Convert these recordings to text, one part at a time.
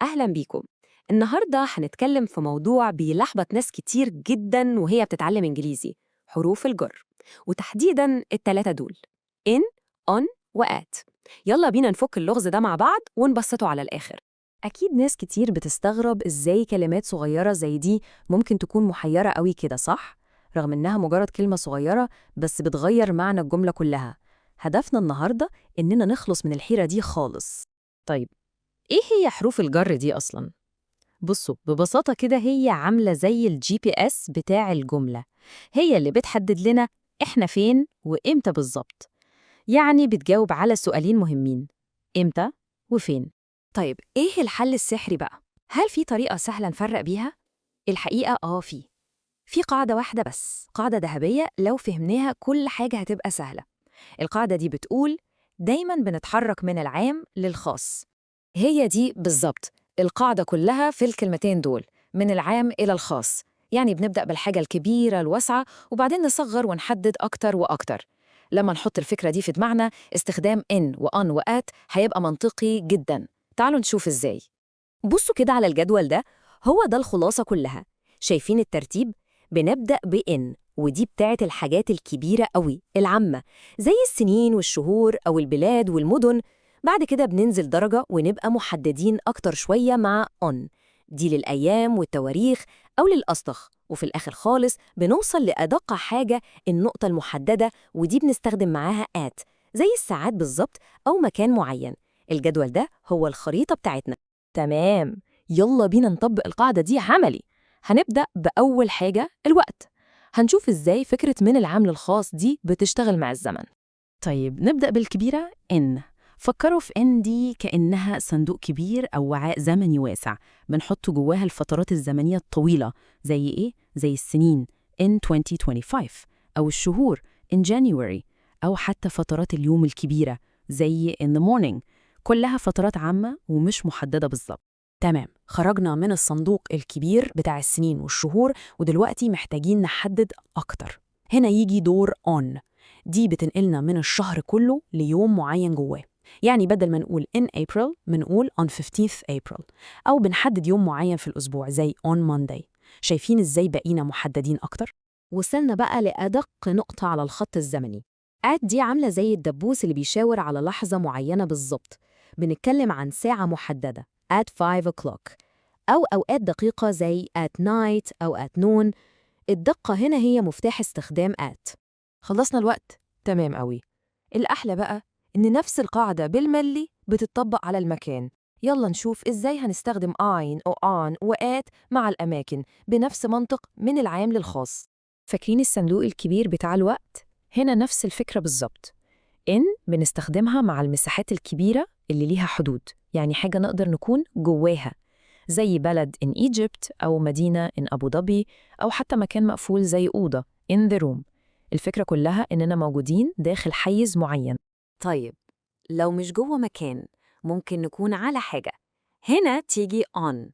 أهلا بيكم. النهاردة هنتكلم في موضوع بيلخبط ناس كتير جدا وهي بتتعلم إنجليزي: حروف الجر، وتحديدا التلاتة دول: in on و at. يلا بينا نفك اللغز ده مع بعض ونبسطه على الآخر. أكيد ناس كتير بتستغرب إزاي كلمات صغيرة زي دي ممكن تكون محيرة قوي كده، صح؟ رغم إنها مجرد كلمة صغيرة بس بتغير معنى الجملة كلها. هدفنا النهاردة إننا نخلص من الحيرة دي خالص. طيب، إيه هي حروف الجر دي أصلاً؟ بصوا، ببساطة كده هي عاملة زي الGPS بتاع الجملة. هي اللي بتحدد لنا إحنا فين وإمتى بالظبط. يعني بتجاوب على سؤالين مهمين: إمتى وفين. طيب، إيه الحل السحري بقى؟ هل في طريقة سهلة نفرق بيها؟ الحقيقة في قاعدة واحدة بس، قاعدة ذهبية لو فهمناها كل حاجة هتبقى سهلة. القاعدة دي بتقول: دايماً بنتحرك من العام للخاص. هي دي بالظبط القاعدة كلها في الكلمتين دول، من العام إلى الخاص. يعني بنبدأ بالحاجة الكبيرة الواسعة وبعدين نصغر ونحدد أكتر وأكتر. لما نحط الفكرة دي في دماغنا، استخدام إن وأن وآت هيبقى منطقي جدا. تعالوا نشوف إزاي. بصوا كده على الجدول ده، هو ده الخلاصة كلها. شايفين الترتيب؟ بنبدأ بإن، ودي بتاعت الحاجات الكبيرة قوي العامة، زي السنين والشهور أو البلاد والمدن. بعد كده بننزل درجة ونبقى محددين أكتر شوية مع on، دي للأيام والتواريخ أو للأسطخ. وفي الآخر خالص بنوصل لأدق حاجة، النقطة المحددة، ودي بنستخدم معاها at، زي الساعات بالظبط أو مكان معين. الجدول ده هو الخريطة بتاعتنا. تمام، يلا بينا نطبق القاعدة دي عملي. هنبدأ بأول حاجة: الوقت. هنشوف إزاي فكرة من العام للخاص دي بتشتغل مع الزمن. طيب، نبدأ بالكبيرة إن. فكروا في إن دي كأنها صندوق كبير أو وعاء زمني واسع، بنحط جواها الفترات الزمنية الطويلة. زي إيه؟ زي السنين in 2025، أو الشهور in January، أو حتى فترات اليوم الكبيرة زي in the morning. كلها فترات عامة ومش محددة بالظبط. تمام، خرجنا من الصندوق الكبير بتاع السنين والشهور، ودلوقتي محتاجين نحدد أكتر. هنا يجي دور on. دي بتنقلنا من الشهر كله ليوم معين جواه. يعني بدل ما نقول in April بنقول on 15th April، أو بنحدد يوم معين في الأسبوع زي on Monday. شايفين إزاي بقينا محددين أكتر؟ وصلنا بقى لأدق نقطة على الخط الزمني. دي عاملة زي الدبوس اللي بيشاور على لحظة معينة بالظبط. بنتكلم عن ساعة محددة at 5 o'clock، أو أوقات دقيقة زي at night أو at noon. الدقة هنا هي مفتاح استخدام at. خلصنا الوقت؟ تمام قوي. الأحلى بقى إن نفس القاعدة بالملي بتطبق على المكان. يلا نشوف إزاي هنستخدم ein أو on و at مع الأماكن بنفس منطق من العام للخاص. فاكرين الصندوق الكبير بتاع الوقت؟ هنا نفس الفكرة بالظبط. إن بنستخدمها مع المساحات الكبيرة اللي ليها حدود، يعني حاجة نقدر نكون جواها، زي بلد in Egypt أو مدينة in أبو ظبي، أو حتى مكان مقفول زي أوضة in the room. الفكرة كلها إننا موجودين داخل حيز معين. طيب، لو مش جوه مكان، ممكن نكون على حاجة. هنا تيجي on،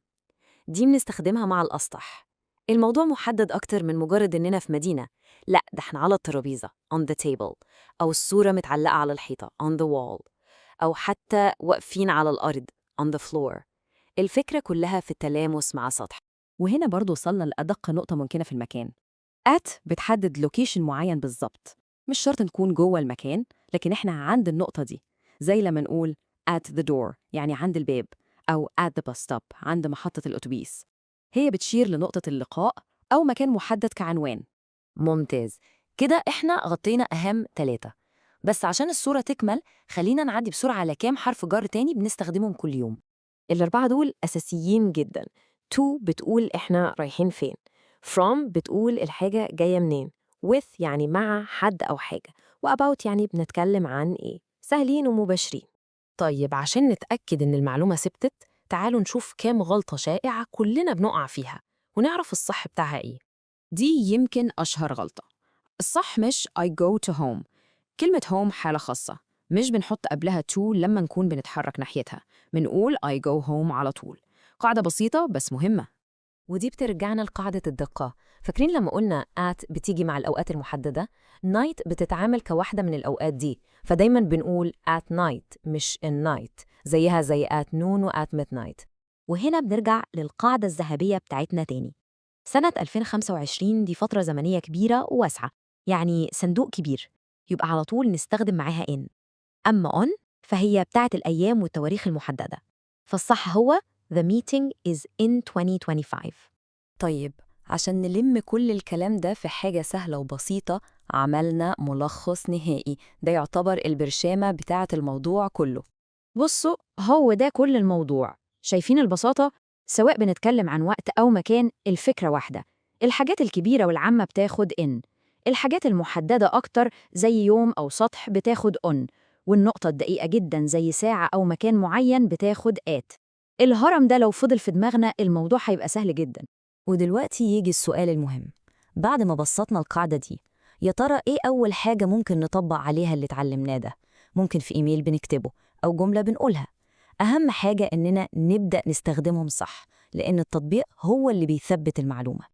دي بنستخدمها مع الأسطح. الموضوع محدد أكتر من مجرد إننا في مدينة. لا، ده احنا على الترابيزة on the table، أو الصورة متعلقة على الحيطة on the wall، أو حتى واقفين على الأرض on the floor. الفكرة كلها في التلامس مع سطح. وهنا برضو وصلنا لأدق نقطة ممكنة في المكان. at بتحدد لوكيشن معين بالظبط. مش شرط نكون جوه المكان، لكن احنا عند النقطة دي. زي لما نقول at the door، يعني عند الباب، أو at the bus stop، عند محطة الأتوبيس. هي بتشير لنقطة اللقاء أو مكان محدد كعنوان. ممتاز، كده احنا غطينا أهم 3. بس عشان الصورة تكمل، خلينا نعدي بسرعة على كام حرف جر تاني بنستخدمهم كل يوم. ال4 دول أساسيين جدا. to بتقول إحنا رايحين فين. from بتقول الحاجة جاية منين. with يعني مع حد أو حاجة. و about يعني بنتكلم عن إيه. سهلين ومباشرين. طيب، عشان نتأكد إن المعلومة ثبتت، تعالوا نشوف كام غلطة شائعة كلنا بنقع فيها ونعرف الصح بتاعها إيه. دي يمكن أشهر غلطة. الصح مش I go to home. كلمة home حالة خاصة، مش بنحط قبلها to لما نكون بنتحرك ناحيتها. بنقول I go home على طول. قاعدة بسيطة بس مهمة. ودي بترجعنا لقاعدة الدقة. فاكرين لما قلنا at بتيجي مع الأوقات المحددة؟ night بتتعامل كواحدة من الأوقات دي، فدايما بنقول at night مش in night، زيها زي at noon و at midnight. وهنا بنرجع للقاعدة الذهبية بتاعتنا تاني. سنة 2025 دي فترة زمنية كبيرة وواسعة، يعني صندوق كبير، يبقى على طول نستخدم معاها in. أما on فهي بتاعت الأيام والتواريخ المحددة، فالصح هو The meeting is in 2025. طيب، عشان نلم كل الكلام ده في حاجة سهلة وبسيطة، عملنا ملخص نهائي، ده يعتبر البرشامة بتاعة الموضوع كله. بصوا، هو ده كل الموضوع. شايفين البساطة؟ سواء بنتكلم عن وقت أو مكان، الفكرة واحدة. الحاجات الكبيرة والعامة بتاخد إن، الحاجات المحددة أكتر زي يوم أو سطح بتاخد أون، والنقطة الدقيقة جدا زي ساعة أو مكان معين بتاخد آت. الهرم ده لو فضل في دماغنا الموضوع هيبقى سهل جدا. ودلوقتي يجي السؤال المهم، بعد ما بسطنا القاعدة دي، يا ترى إيه أول حاجة ممكن نطبق عليها اللي اتعلمناه ده؟ ممكن في إيميل بنكتبه أو جملة بنقولها. أهم حاجة إننا نبدأ نستخدمهم صح، لأن التطبيق هو اللي بيثبت المعلومة.